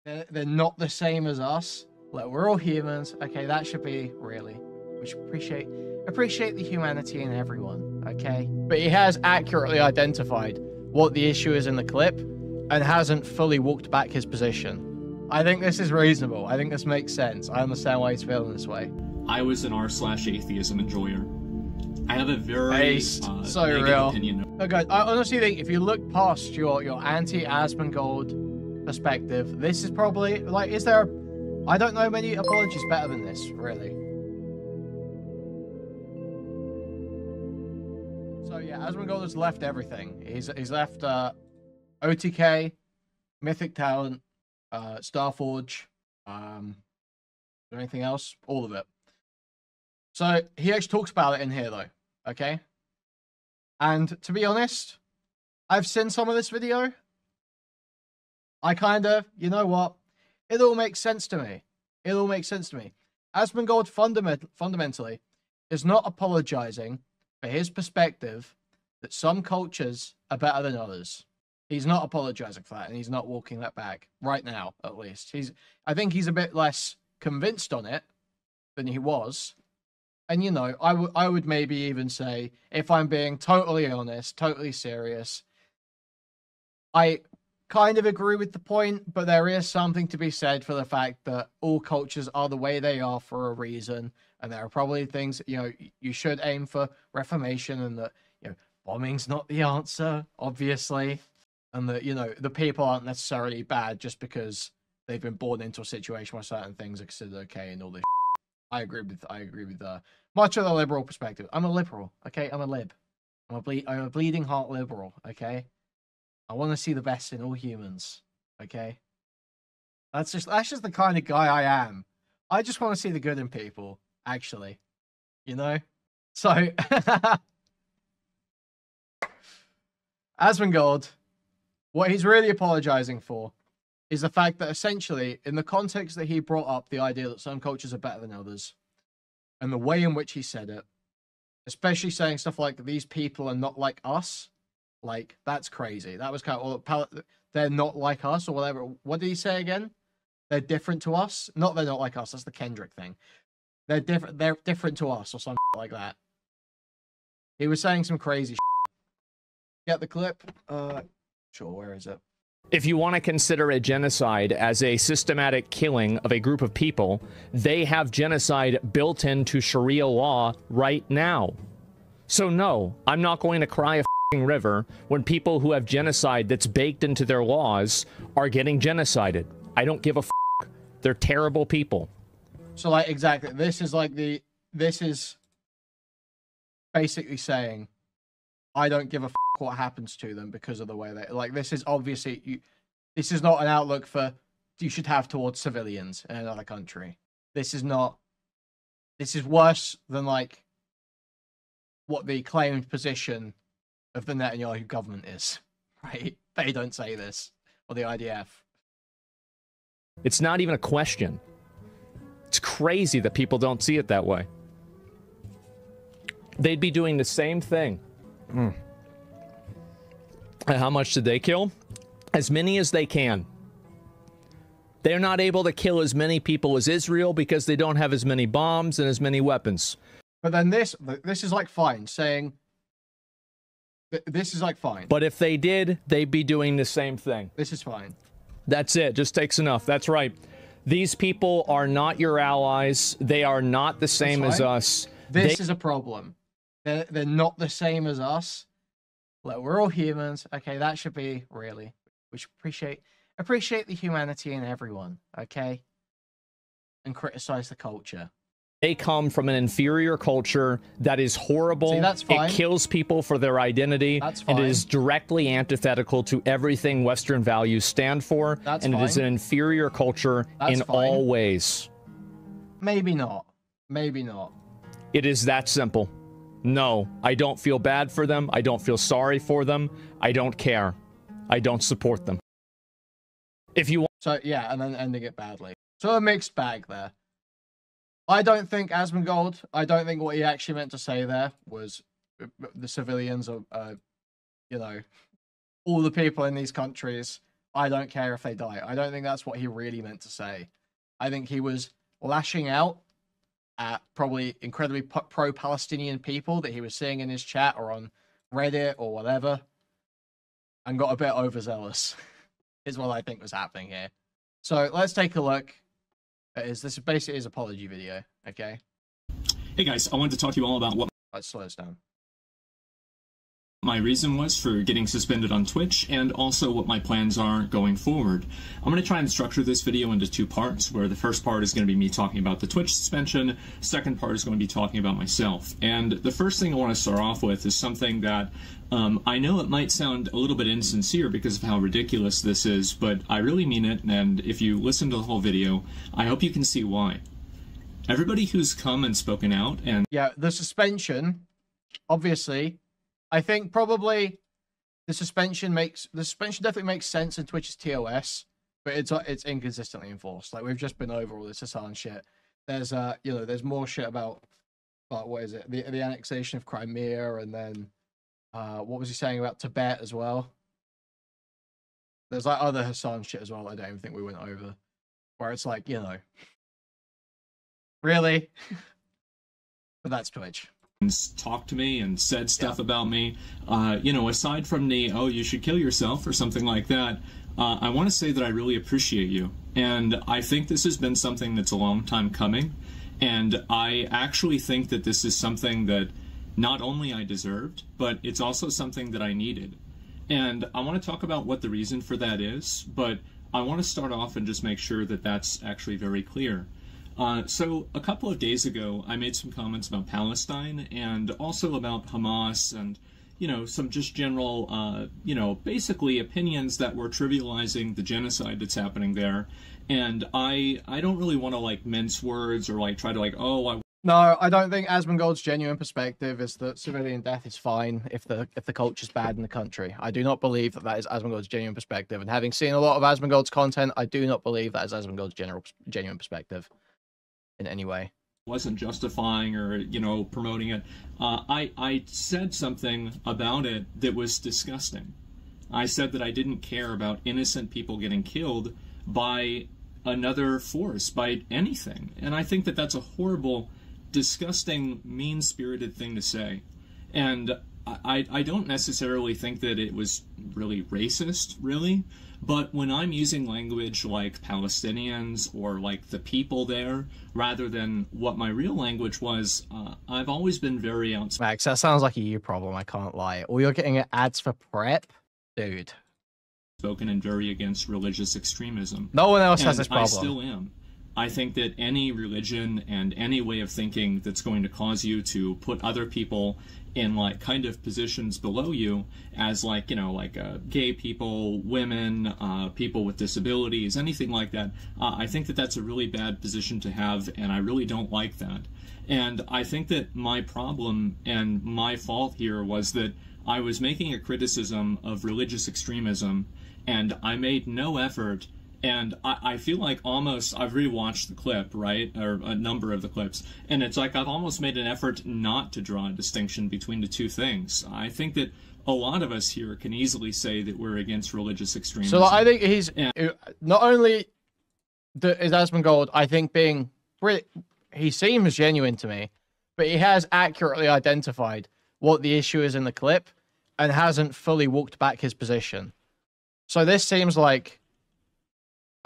They're not the same as us. Like, we're all humans. Okay, that should be really. We should appreciate the humanity in everyone. Okay, but he has accurately identified what the issue is in the clip and hasn't fully walked back his position. I think this is reasonable. I think this makes sense. I understand why he's feeling this way. I was an r/atheism enjoyer. I have a very so negative real opinion. Oh, guys, I honestly think if you look past your anti-Asmongold perspective, this is probably like, is there? I don't know many apologies better than this, really. So yeah, Asmongold has left everything. He's left OTK, Mythic Talent, Starforge, anything else? All of it. So he actually talks about it in here though, okay? And to be honest, I've seen some of this video. I kind of, you know what? It all makes sense to me. It all makes sense to me. Asmongold fundamentally is not apologizing for his perspective that some cultures are better than others. He's not apologizing for that, and he's not walking that back right now, at least. I think he's a bit less convinced on it than he was. And, you know, I would maybe even say, if I'm being totally honest, totally serious, I kind of agree with the point, but there is something to be said for the fact that all cultures are the way they are for a reason, and there are probably things, you know, you should aim for reformation, and that, you know, bombing's not the answer, obviously, and that, you know, the people aren't necessarily bad just because they've been born into a situation where certain things are considered okay and all this. I agree with much of the liberal perspective. I'm a liberal, okay? I'm a lib. I'm a bleeding heart liberal, okay? I want to see the best in all humans, okay? That's just the kind of guy I am. I just want to see the good in people, actually. You know? So, Asmongold, what he's really apologizing for is the fact that essentially, in the context that he brought up the idea that some cultures are better than others, and the way in which he said it, especially saying stuff like, these people are not like us, like, that's crazy. That was kind of, they're not like us, or whatever. What did he say again? They're different to us? Not they're not like us, that's the Kendrick thing. They're different to us, or something like that. He was saying some crazy shit. Get the clip? Sure, where is it? If you want to consider a genocide as a systematic killing of a group of people, they have genocide built into Sharia law right now. So no, I'm not going to cry a f***ing river when people who have genocide that's baked into their laws are getting genocided. I don't give a f***. They're terrible people. So, like, exactly. This is basically saying, I don't give a f*** what happens to them because of the way they, like, this is obviously, this is not an outlook for you should have towards civilians in another country. This is worse than, like, what the claimed position of the Netanyahu government is, right? They don't say this, or the IDF. It's not even a question. It's crazy that people don't see it that way. They'd be doing the same thing. And how much did they kill? As many as they can. They're not able to kill as many people as Israel because they don't have as many bombs and as many weapons. But then this is like fine, saying this is like fine. But if they did, they'd be doing the same thing. This is fine. That's it. Just takes enough. That's right. These people are not your allies. They are not the same as us. This is a problem. They're not the same as us. Like, we're all humans. Okay, that should be really. We should appreciate the humanity in everyone. Okay, and criticize the culture. They come from an inferior culture that is horrible. See, that's fine. It kills people for their identity. That's fine. And it is directly antithetical to everything Western values stand for. That's and fine. It is an inferior culture in all ways. Maybe not. Maybe not. It is that simple. No, I don't feel bad for them. I don't feel sorry for them. I don't care. I don't support them. If you want... So, yeah, and then ending it badly. So a mixed bag there. I don't think Asmongold, I don't think what he actually meant to say there was the civilians are, you know, all the people in these countries I don't care if they die. I don't think that's what he really meant to say. I think he was lashing out at probably incredibly pro-Palestinian people that he was seeing in his chat or on Reddit or whatever, and got a bit overzealous, is what I think was happening here. So let's take a look at this is basically his apology video, okay? Hey guys, I wanted to talk to you all about what Let's slow this down. my reason was for getting suspended on Twitch, and also what my plans are going forward. I'm going to try and structure this video into two parts, where the first part is going to be me talking about the Twitch suspension, second part is going to be talking about myself. And the first thing I want to start off with is something that I know it might sound a little bit insincere because of how ridiculous this is, but I really mean it, and if you listen to the whole video, I hope you can see why. Everybody who's come and spoken out and... Yeah, the suspension, obviously... I think probably the suspension definitely makes sense in Twitch's TOS, but it's inconsistently enforced. Like, we've just been over all this Hassan shit. There's there's more shit about what is it? The annexation of Crimea, and then what was he saying about Tibet as well? There's like other Hassan shit as well I don't even think we went over. Where it's like, really? But that's Twitch. Talked to me and said stuff about me, aside from the, oh, you should kill yourself or something like that, I want to say that I really appreciate you. And I think this has been something that's a long time coming. And I actually think that this is something that not only I deserved, but it's also something that I needed. And I want to talk about what the reason for that is, but I want to start off and just make sure that that's actually very clear. So a couple of days ago, I made some comments about Palestine and also about Hamas and, some just general, basically opinions that were trivializing the genocide that's happening there. And I don't really want to, mince words or, try to, No, I don't think Asmongold's genuine perspective is that civilian death is fine if the culture's bad in the country. I do not believe that is Asmongold's genuine perspective. And having seen a lot of Asmongold's content, I do not believe that is Asmongold's genuine perspective in any way. Wasn't justifying or promoting it. I said something about it that was disgusting. I said that I didn't care about innocent people getting killed by another force, by anything, and I think that that's a horrible, disgusting, mean-spirited thing to say. And I don't necessarily think that it was really racist, really. But when I'm using language like Palestinians or like the people there, rather than what my real language was, I've always been very outspoken. Max, that sounds like a you problem, I can't lie. Or you're getting ads for PrEP? Dude. Spoken and very against religious extremism. No one else has this problem. I still am. I think that any religion and any way of thinking that's going to cause you to put other people in kind of positions below you as gay people, women, people with disabilities, anything like that, I think that that's a really bad position to have, and I really don't like that. And I think that my problem and my fault here was that I was making a criticism of religious extremism, and I made no effort. And I feel like almost, I've rewatched the clip, right, or a number of the clips, and it's like I've almost made an effort not to draw a distinction between the two things. I think that a lot of us here can easily say that we're against religious extremism. So I think he's, not only is Asmongold, I think he seems genuine to me, but he has accurately identified what the issue is in the clip and hasn't fully walked back his position. So this seems like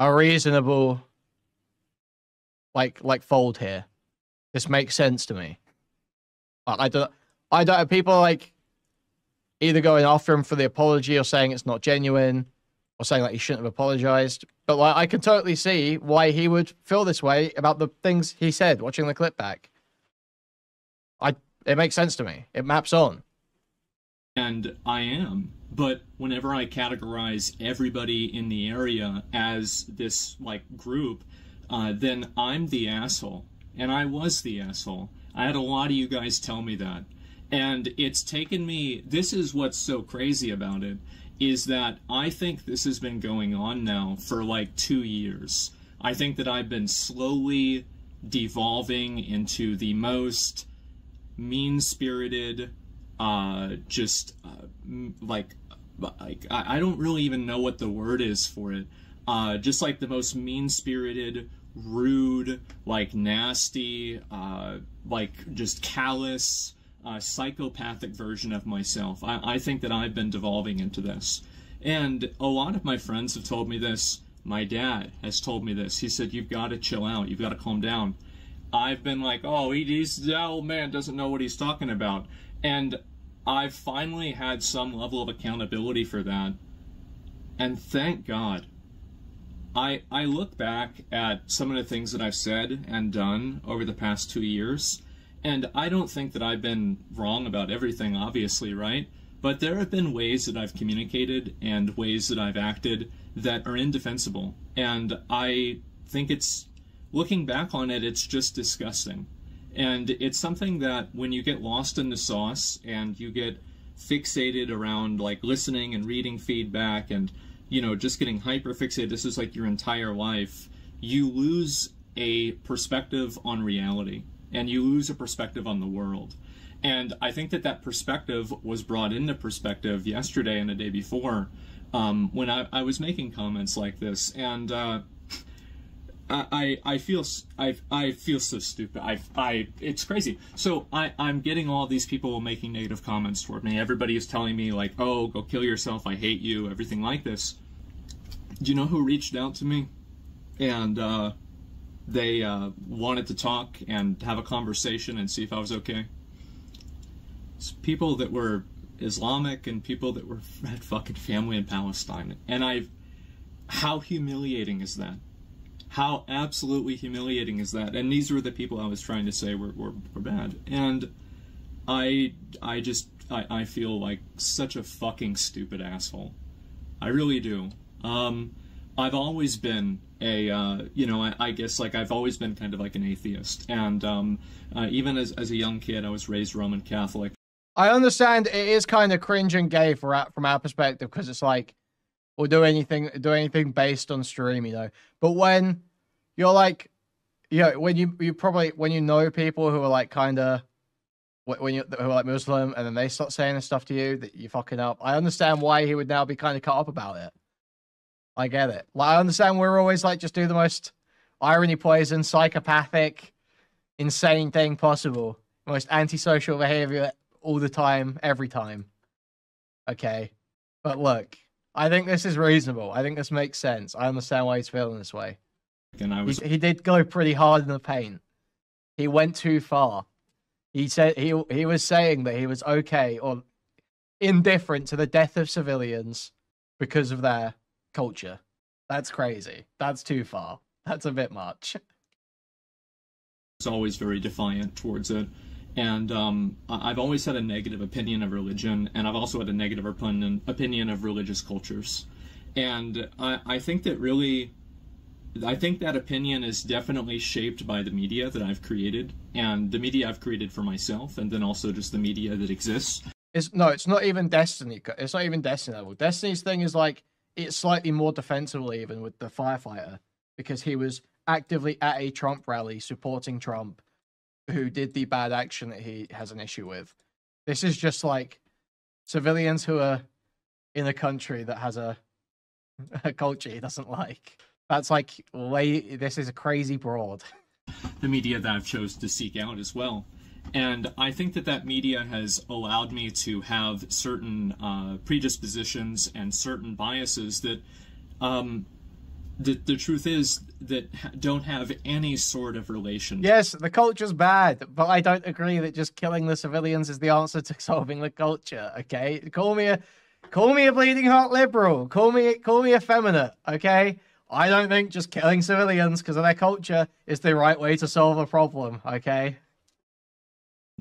a reasonable fold here. This makes sense to me. I don't people either going after him for the apology or saying it's not genuine or saying he shouldn't have apologized. But I can totally see why he would feel this way about the things he said watching the clip back. It makes sense to me. It maps on. And I am. But whenever I categorize everybody in the area as this group, then I'm the asshole. And I was the asshole. I had a lot of you guys tell me that. And it's taken me, this is what's so crazy about it, is that I think this has been going on now for 2 years. I think that I've been slowly devolving into the most mean-spirited, like, I don't really even know what the word is for it. Just like the most mean-spirited, rude, like nasty, like just callous, psychopathic version of myself. I think that I've been devolving into this. And a lot of my friends have told me this. My dad has told me this. He said, you've got to chill out. You've got to calm down. I've been like, oh, that old man doesn't know what he's talking about. And I've finally had some level of accountability for that. And thank God. I look back at some of the things that I've said and done over the past 2 years, and I don't think that I've been wrong about everything, obviously, right? But there have been ways that I've communicated and ways that I've acted that are indefensible. And I think looking back on it, it's just disgusting. And it's something that when you get lost in the sauce and you get fixated around like listening and reading feedback and, you know, just getting hyper fixated, this is like your entire life, you lose a perspective on reality and you lose a perspective on the world. And I think that perspective was brought into perspective yesterday and the day before when I was making comments like this. And I feel so stupid. It's crazy. So I'm getting all these people making negative comments toward me. Everybody is telling me like, oh, go kill yourself. I hate you. Everything like this. Do you know who reached out to me? And they wanted to talk and have a conversation and see if I was okay. It's people that were Islamic and people that had fucking family in Palestine. And how humiliating is that? How absolutely humiliating is that? And these were the people I was trying to say were bad. And I feel like such a fucking stupid asshole. I really do. I've always been I guess like I've always been kind of like an atheist. And even as a young kid, I was raised Roman Catholic. I understand it is kind of cringe and gay from our perspective, because it's like, we'll do anything based on stream, you know. But when you're like, when you know people who are like kind of who are like Muslim, and then they start saying this stuff to you that you fucking up, I understand why he would now be kind of cut up about it. I get it. Like, I understand we're always like, just do the most irony poison, psychopathic, insane thing possible, most antisocial behavior all the time, every time. Okay, but look, I think this is reasonable. I think this makes sense. I understand why he's feeling this way. And he did go pretty hard in the paint. He went too far. He said he was saying that he was okay or indifferent to the death of civilians because of their culture. That's crazy. That's too far. That's a bit much. It's always very defiant towards it. And I've always had a negative opinion of religion, and I've also had a negative opinion of religious cultures. And I think that that opinion is definitely shaped by the media that I've created, and the media I've created for myself, and then also just the media that exists. It's not even Destiny. It's not even Destiny level. Destiny's thing is like, it's slightly more defensible even with the firefighter, because he was actively at a Trump rally supporting Trump, who did the bad action that he has an issue with. This is just like civilians who are in a country that has a culture he doesn't like. That's like, this is a crazy broad. The media that I've chosen to seek out as well. And I think that media has allowed me to have certain predispositions and certain biases that the truth is that don't have any sort of relation. Yes, the culture's bad, but I don't agree that just killing the civilians is the answer to solving the culture. Okay, call me a bleeding heart liberal. Call me a feminist. Okay, I don't think just killing civilians because of their culture is the right way to solve a problem. Okay.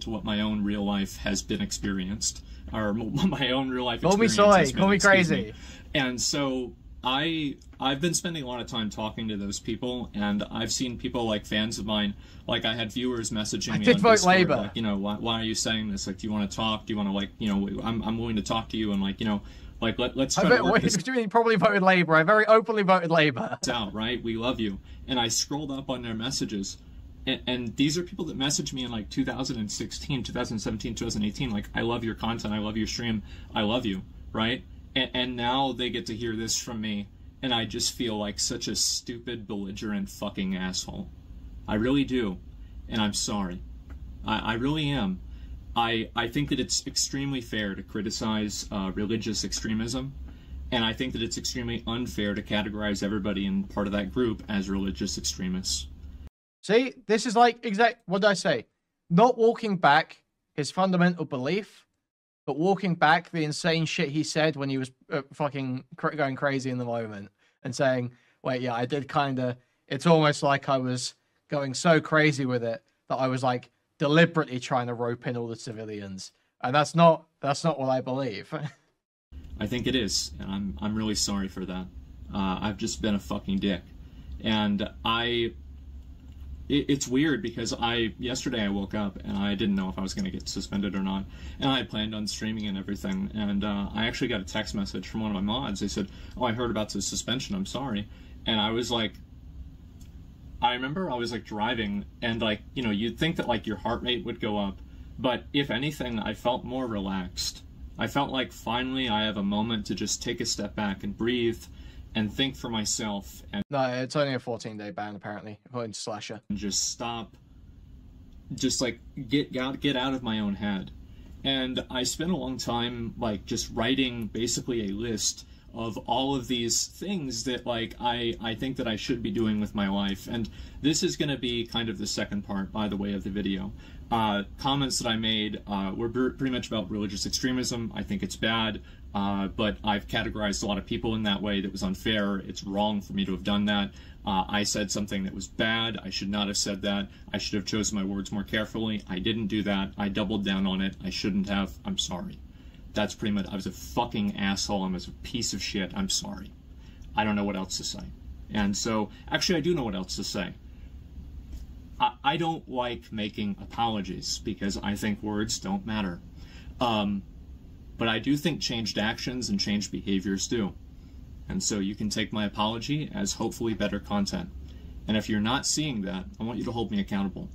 To what my own real life has been experienced, or my own real life. Call me soy. Call me crazy. And so I've been spending a lot of time talking to those people, and I've seen people like fans of mine, like I had viewers messaging me on Discord, Labor. like, you know, why are you saying this? Like, do you want to talk? Do you want to, like, you know, I'm willing to talk to you, and like, you know, like let's try to work this. You probably voted Labor. I very openly voted Labor. It's out, right? We love you. And I scrolled up on their messages, and these are people that messaged me in like 2016, 2017, 2018. Like, I love your content. I love your stream. I love you, right? And now they get to hear this from me, and I just feel like such a stupid, belligerent fucking asshole. I really do, and I'm sorry. I really am. I think that it's extremely fair to criticize religious extremism, and I think that it's extremely unfair to categorize everybody in part of that group as religious extremists. See, this is like what did I say? Not walking back his fundamental belief, but walking back the insane shit he said when he was fucking going crazy in the moment and saying, wait, yeah, I did kind of, it's almost like I was going so crazy with it that I was like deliberately trying to rope in all the civilians. And that's not what I believe. I think it is, and I'm really sorry for that. I've just been a fucking dick. And it's weird because yesterday I woke up and I didn't know if I was going to get suspended or not, and I had planned on streaming and everything, and I actually got a text message from one of my mods. They said, oh, I heard about the suspension, I'm sorry. And I was like, I remember I was like driving, and like, you know, you'd think that like your heart rate would go up, but if anything, I felt more relaxed. I felt like finally I have a moment to just take a step back and breathe and think for myself. And no, it's only a 14-day ban, apparently, according to Slasher. Just stop. Just, like, get out of my own head. And I spent a long time, like, just writing basically a list of all of these things that, like, I think that I should be doing with my life. And this is going to be kind of the second part, by the way, of the video. Comments that I made were pretty much about religious extremism. I think it's bad. But I've categorized a lot of people in that way that was unfair. It's wrong for me to have done that. I said something that was bad. I should not have said that. I should have chosen my words more carefully. I didn't do that. I doubled down on it. I shouldn't have. I'm sorry. That's pretty much, I was a fucking asshole. I was a piece of shit. I'm sorry. I don't know what else to say. And so, actually I do know what else to say. I don't like making apologies because I think words don't matter. But I do think changed actions and changed behaviors do. And so you can take my apology as hopefully better content. And if you're not seeing that, I want you to hold me accountable.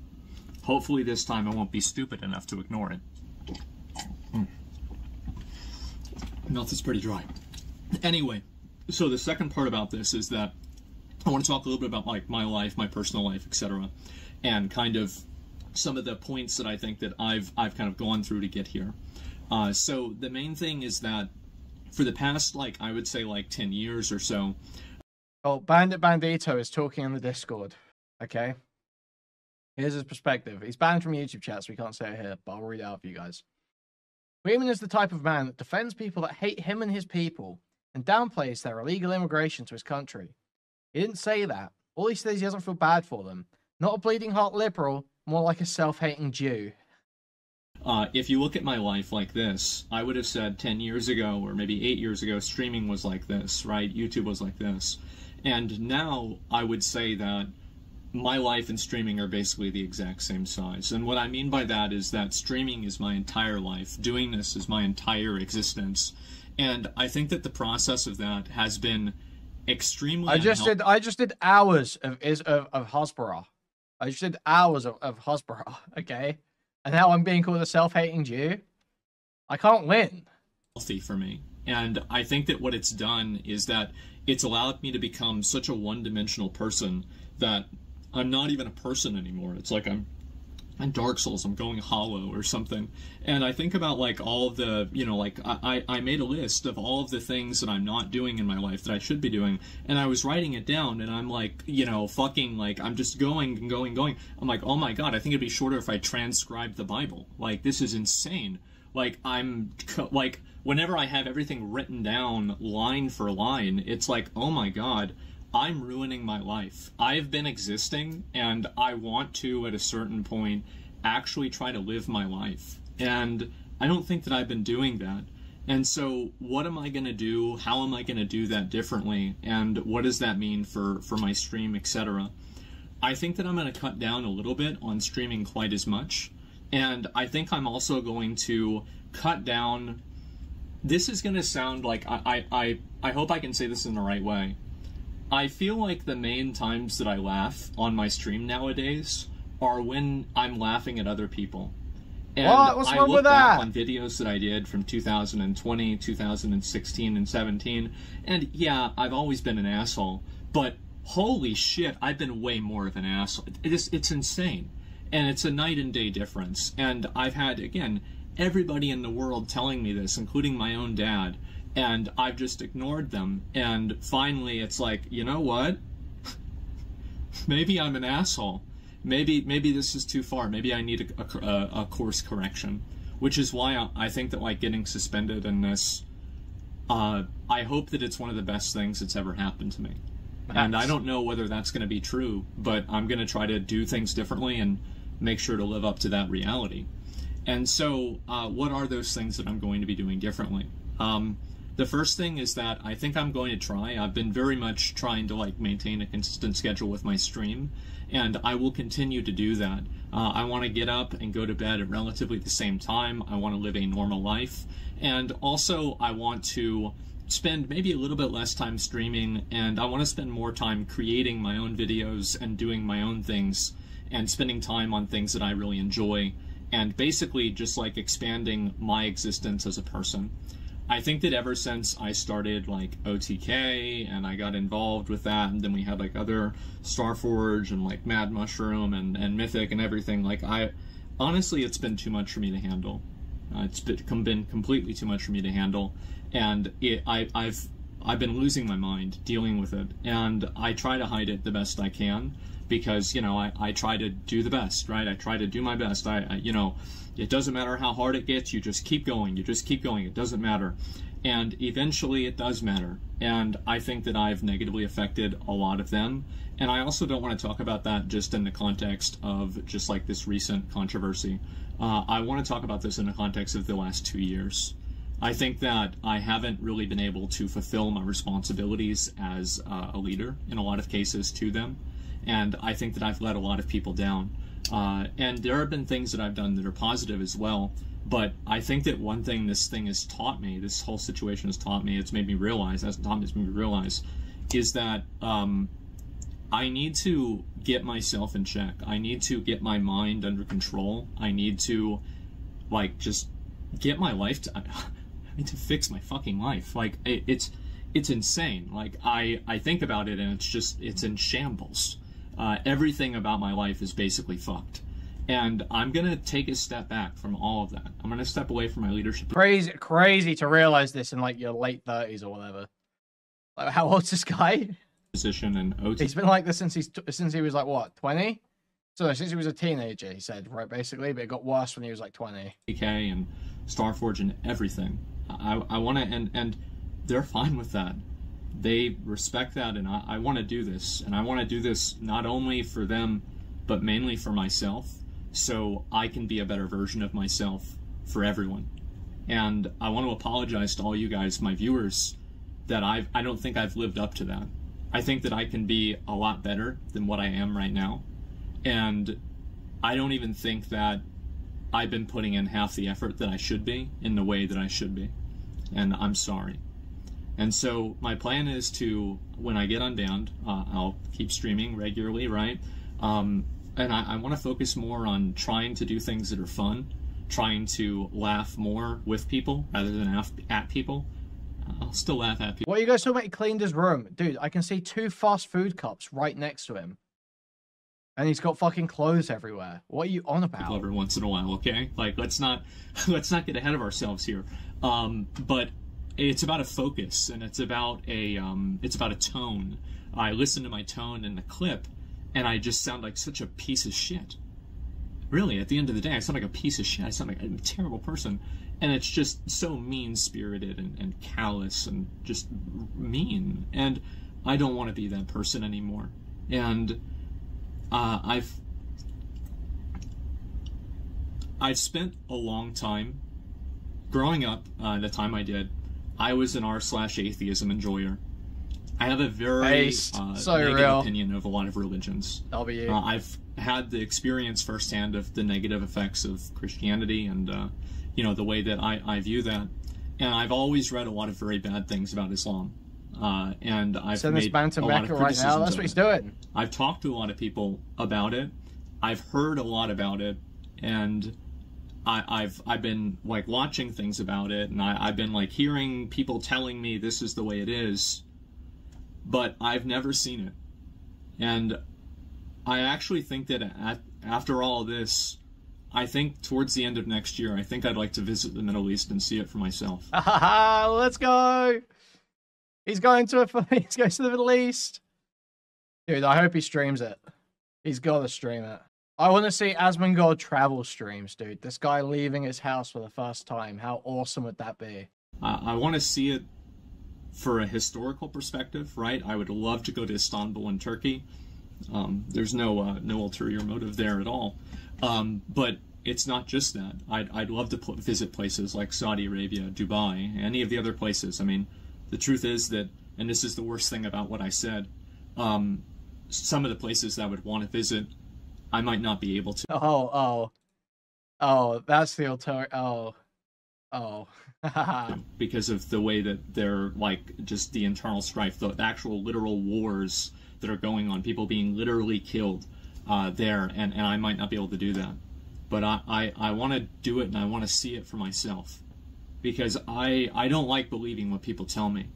Hopefully this time I won't be stupid enough to ignore it. Mouth is pretty dry. Anyway, so the second part about this is that I want to talk a little bit about like my life, my personal life, etc. And kind of some of the points that I think that I've kind of gone through to get here. So the main thing is that for the past, like, I would say like 10 years or so. Oh, Bandit Bandito is talking in the Discord. Okay. Here's his perspective. He's banned from YouTube chat, so we can't say it here, but I'll read it out for you guys. Freeman is the type of man that defends people that hate him and his people and downplays their illegal immigration to his country. He didn't say that. All he says he doesn't feel bad for them. Not a bleeding heart liberal, more like a self-hating Jew. If you look at my life like this, I would have said 10 years ago or maybe 8 years ago, streaming was like this, right? YouTube was like this. And now I would say that my life and streaming are basically the exact same size. And what I mean by that is that streaming is my entire life. Doing this is my entire existence. And I think that the process of that has been extremely I just did hours of Hasbara. I just did hours of Hasbara, okay? And now I'm being called a self-hating Jew? I can't win. Healthy for me. And I think that what it's done is that it's allowed me to become such a one-dimensional person that I'm not even a person anymore. It's like I'm in Dark Souls, I'm going hollow or something. And I think about like all of the, you know, like I made a list of all of the things that I'm not doing in my life that I should be doing. And I was writing it down and I'm like, you know, fucking like, I'm just going and going and going. I'm like, oh my God, I think it'd be shorter if I transcribed the Bible. Like, this is insane. Like, like, whenever I have everything written down line for line, it's like, oh my God, I'm ruining my life. I've been existing, and I want to, at a certain point, actually try to live my life. And I don't think that I've been doing that. And so what am I going to do? How am I going to do that differently? And what does that mean for my stream, etc.? I think that I'm going to cut down a little bit on streaming quite as much. And I think I'm also going to cut down... This is going to sound like... I hope I can say this in the right way. I feel like the main times that I laugh on my stream nowadays are when I'm laughing at other people. And what? What's wrong with back that? on videos that I did from 2020, 2016, and 17, and yeah, I've always been an asshole, but holy shit, I've been way more of an asshole. It's insane, and it's a night and day difference. And I've had, again, everybody in the world telling me this, including my own dad, and I've just ignored them. And finally, it's like, you know what? Maybe I'm an asshole. Maybe this is too far. Maybe I need a course correction, which is why I think that, like, getting suspended in this, I hope that it's one of the best things that's ever happened to me. And I don't know whether that's going to be true, but I'm going to try to do things differently and make sure to live up to that reality. And so, what are those things that I'm going to be doing differently? The first thing is that I think I'm going to try. I've been very much trying to, like, maintain a consistent schedule with my stream, and I will continue to do that. I want to get up and go to bed at relatively the same time. I want to live a normal life, and also I want to spend maybe a little bit less time streaming, and I want to spend more time creating my own videos and doing my own things and spending time on things that I really enjoy, and basically just, like, expanding my existence as a person. I think that ever since I started, like, OTK and I got involved with that, and then we had, like, other Starforge and, like, Mad Mushroom and Mythic and everything, like, honestly, it's been too much for me to handle. It's been completely too much for me to handle, and I've been losing my mind dealing with it, and I try to hide it the best I can, because, you know, I try to do the best, right? I try to do my best. You know, it doesn't matter how hard it gets, you just keep going, it doesn't matter. And eventually it does matter, and I think that I've negatively affected a lot of them. And I also don't want to talk about that just in the context of just, like, this recent controversy. I want to talk about this in the context of the last 2 years. I think that I haven't really been able to fulfill my responsibilities as a leader in a lot of cases to them, and I think that I've let a lot of people down. And there have been things that I've done that are positive as well, but I think that one thing this thing has taught me, this whole situation has taught me, it's made me realize, is that I need to get myself in check. I need to get my mind under control. I need to, like, just get my life I need to fix my fucking life. Like, it's insane. Like, I think about it and it's in shambles. Everything about my life is basically fucked. And I'm going to take a step back from all of that. I'm going to step away from my leadership. Crazy to realize this in, like, your late 30s or whatever. Like, how old's this guy? Position and OT. He's been like this since he was, like, what, 20? So since he was a teenager, he said, right, basically, but it got worse when he was, like, 20. PK and Starforge and everything. I want to, and they're fine with that. They respect that, and I want to do this. And I want to do this not only for them, but mainly for myself, so I can be a better version of myself for everyone. And I want to apologize to all you guys, my viewers, that I don't think I've lived up to that. I think that I can be a lot better than what I am right now. And I don't even think that I've been putting in half the effort that I should be in the way that I should be. And I'm sorry. And so my plan is to, when I get unbanned, I'll keep streaming regularly, right? And I want to focus more on trying to do things that are fun, trying to laugh more with people rather than at people. I'll still laugh at people. What are you guys talking about? He cleaned his room. Dude, I can see 2 fast food cups right next to him. And he's got fucking clothes everywhere. What are you on about? Every once in a while, okay? Like, let's not get ahead of ourselves here. But it's about a focus, and it's about a tone. I listen to my tone in the clip, and I just sound like such a piece of shit. Really, at the end of the day, I sound like a piece of shit. I sound like a terrible person. And it's just so mean-spirited and callous and just mean. And I don't want to be that person anymore. And I've spent a long time growing up. The time I did, I was an r/atheism enjoyer. I have a very negative opinion of a lot of religions. I've had the experience firsthand of the negative effects of Christianity and you know, the way that I view that. And I've always read a lot of very bad things about Islam. And I've made a lot of criticisms right now. That's what he's doing. I've talked to a lot of people about it. I've heard a lot about it. And I've been like watching things about it, and I've been like hearing people telling me this is the way it is, but I've never seen it. And I actually think that after all this, I think towards the end of next year, I think I'd like to visit the Middle East and see it for myself. Let's go. He's going to the Middle East. Dude, I hope he streams it. He's got to stream it. I want to see Asmongold travel streams, dude. This guy leaving his house for the first time. How awesome would that be? I want to see it for a historical perspective, right? I would love to go to Istanbul in Turkey. There's no ulterior motive there at all. But it's not just that. I'd love to visit places like Saudi Arabia, Dubai, any of the other places. I mean, the truth is that, and this is the worst thing about what I said, some of the places that I would want to visit, I might not be able to. Oh, that's the because of the way that they're like just the internal strife, the actual literal wars that are going on, people being literally killed there, and I might not be able to do that. But I want to do it, and I want to see it for myself, because I don't like believing what people tell me,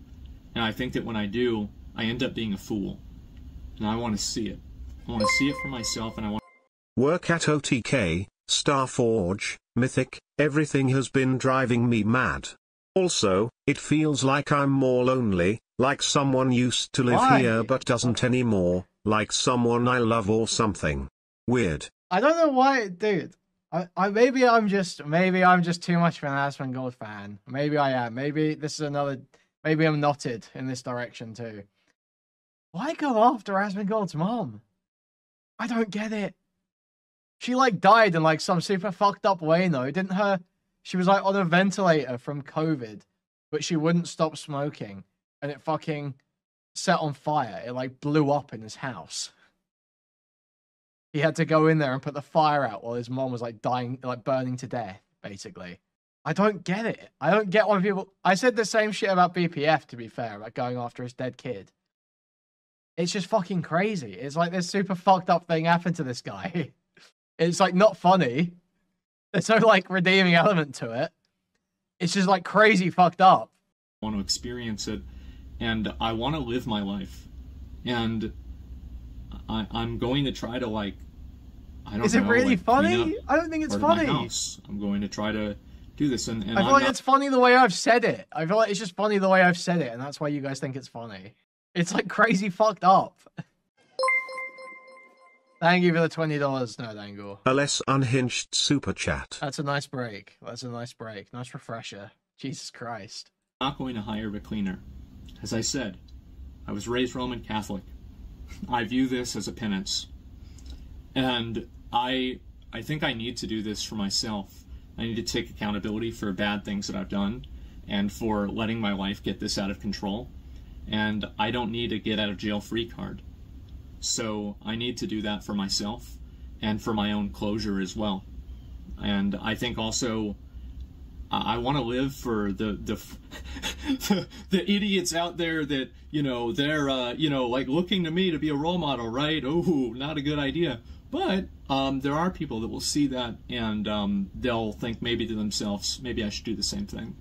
and I think that when I do, I end up being a fool, and I want to see it. I want to see it for myself, and I want. Work at OTK, Starforge, Mythic, everything has been driving me mad. Also, it feels like I'm more lonely, like someone used to live here but doesn't anymore, like someone I love or something. Weird. I don't know why, dude. Maybe I'm just too much of an Asmongold fan. Maybe I am. Maybe this is another. Maybe I'm knotted in this direction too. Why go after Asmongold's mom? I don't get it. She like died in like some super fucked up way, though, didn't her? She was like on a ventilator from COVID, but she wouldn't stop smoking, and it fucking set on fire. It like blew up in his house. He had to go in there and put the fire out while his mom was like dying, like burning to death, basically. I don't get it. I don't get why people. I said the same shit about BPF, to be fair, about going after his dead kid. It's just fucking crazy. It's like this super fucked up thing happened to this guy. It's like not funny. There's no like redeeming element to it. It's just like crazy fucked up. I want to experience it, and I want to live my life, and I'm going to try to like. I don't know. Is it really funny? I don't think it's funny. I'm going to try to do this, and I feel like it's funny the way I've said it. I feel like it's just funny the way I've said it, and that's why you guys think it's funny. It's like crazy fucked up. Thank you for the $20, Snowdangle. A less unhinged super chat. That's a nice break. That's a nice break. Nice refresher. Jesus Christ. I'm not going to hire a cleaner. As I said, I was raised Roman Catholic. I view this as a penance. And I think I need to do this for myself. I need to take accountability for bad things that I've done and for letting my life get this out of control. And I don't need a get out of jail free card. So I need to do that for myself and for my own closure as well. And I think also I want to live for the idiots out there that, you know, they're like looking to me to be a role model, right? Oh, not a good idea. But there are people that will see that and they'll think maybe to themselves, maybe I should do the same thing.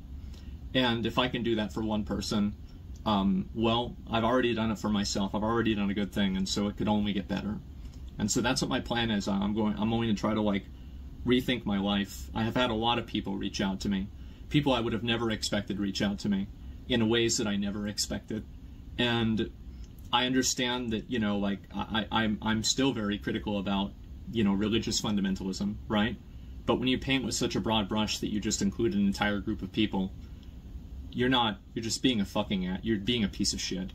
And if I can do that for one person, well, I've already done it for myself. I've already done a good thing, and so it could only get better. And so that's what my plan is. I'm going to try to like rethink my life. I have had a lot of people reach out to me, people I would have never expected reach out to me in ways that I never expected. And I understand that, you know, like I'm still very critical about, you know, religious fundamentalism, right? But when you paint with such a broad brush that you just include an entire group of people, you're just being you're being a piece of shit.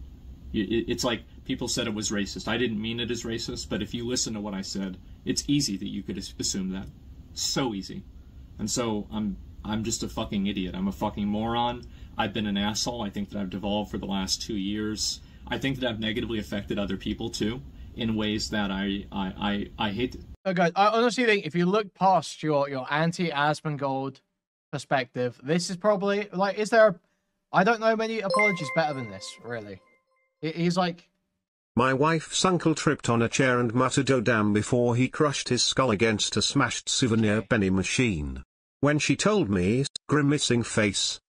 It's like people said it was racist. I didn't mean it as racist, but if you listen to what I said, it's easy that you could assume that. So easy. And so I'm just a fucking idiot. I'm a fucking moron. I've been an asshole. I think that I've devolved for the last 2 years. I think that I've negatively affected other people too, in ways that I hate. Okay, I honestly think if you look past your anti-Asmongold perspective, this is probably like, is there I don't know many apologies better than this, really. He's like... My wife's uncle tripped on a chair and muttered "oh damn" before he crushed his skull against a smashed souvenir penny machine. When she told me, grimacing face.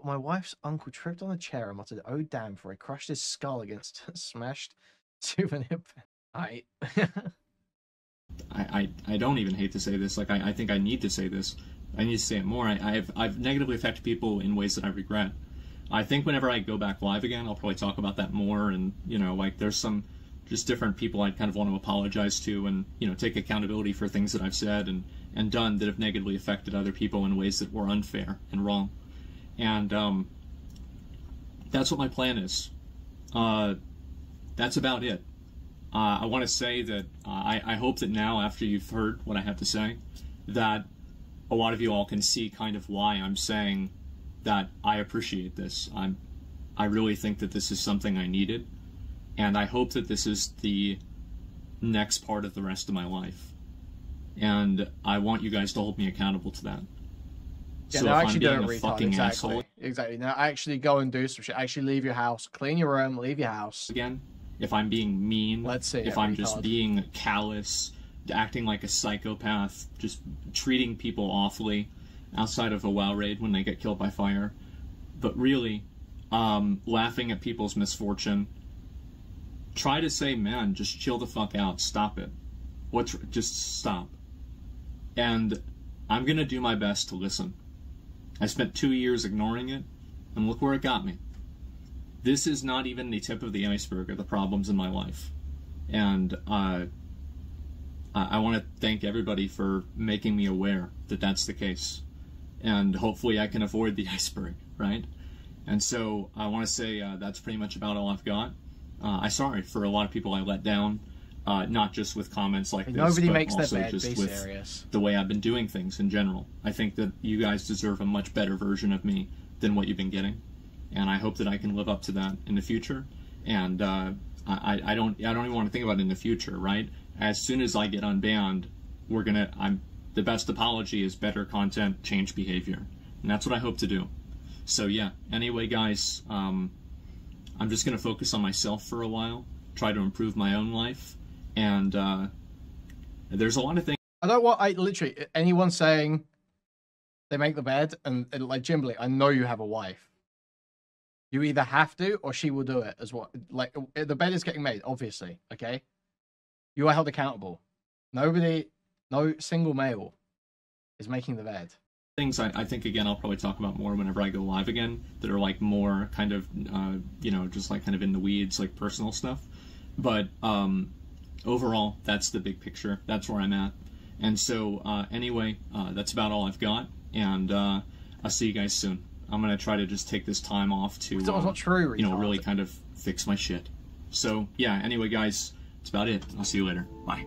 My wife's uncle tripped on a chair and muttered, "Oh damn," for I crushed his skull against a smashed souvenir. I don't even hate to say this. Like, I think I need to say this. I need to say it more. I've negatively affected people in ways that I regret. I think whenever I go back live again, I'll probably talk about that more. And, you know, like, there's some just different people I kind of want to apologize to and, you know, take accountability for things that I've said and done that have negatively affected other people in ways that were unfair and wrong. And that's what my plan is. That's about it. I want to say that I hope that now, after you've heard what I have to say, that a lot of you all can see kind of why I'm saying that I appreciate this. I really think that this is something I needed, and I hope that this is the next part of the rest of my life. And I want you guys to hold me accountable to that. Yeah, so no, if actually I'm being do it, a retard. fucking asshole Exactly. Now actually go and do some shit. Actually leave your house, clean your room, leave your house. again, if I'm being mean, Let's see if it, I'm just retard. being callous, acting like a psychopath, just treating people awfully outside of a WoW raid when they get killed by fire, but really laughing at people's misfortune, try to say, man, just chill the fuck out, stop it. Just stop. And I'm gonna do my best to listen. I spent 2 years ignoring it, and look where it got me. This is not even the tip of the iceberg of the problems in my life. And I want to thank everybody for making me aware that that's the case. And hopefully I can avoid the iceberg, right? And so I want to say that's pretty much about all I've got. I'm sorry for a lot of people I let down, not just with comments like this, Nobody but makes their also bed, just be with serious. the way I've been doing things in general. I think that you guys deserve a much better version of me than what you've been getting, and I hope that I can live up to that in the future. And I don't even want to think about it in the future, right? As soon as I get unbanned, the best apology is better content, change behavior, and that's what I hope to do. So yeah. Anyway, guys, I'm just gonna focus on myself for a while, try to improve my own life, and there's a lot of things. I don't want literally anyone saying they make the bed and like Jimbley, I know you have a wife. You either have to or she will do it as well. Like the bed is getting made, obviously. Okay, you are held accountable. No single male is making the bed. Things I think, again, I'll probably talk about more whenever I go live again, that are like more kind of you know, just like kind of in the weeds, like personal stuff. But overall, that's the big picture. That's where I'm at. And so anyway, that's about all I've got, and I'll see you guys soon. I'm gonna try to just take this time off to It's not true, you know, retard. really kind of fix my shit. So yeah, anyway, guys, that's about it. I'll see you later. Bye.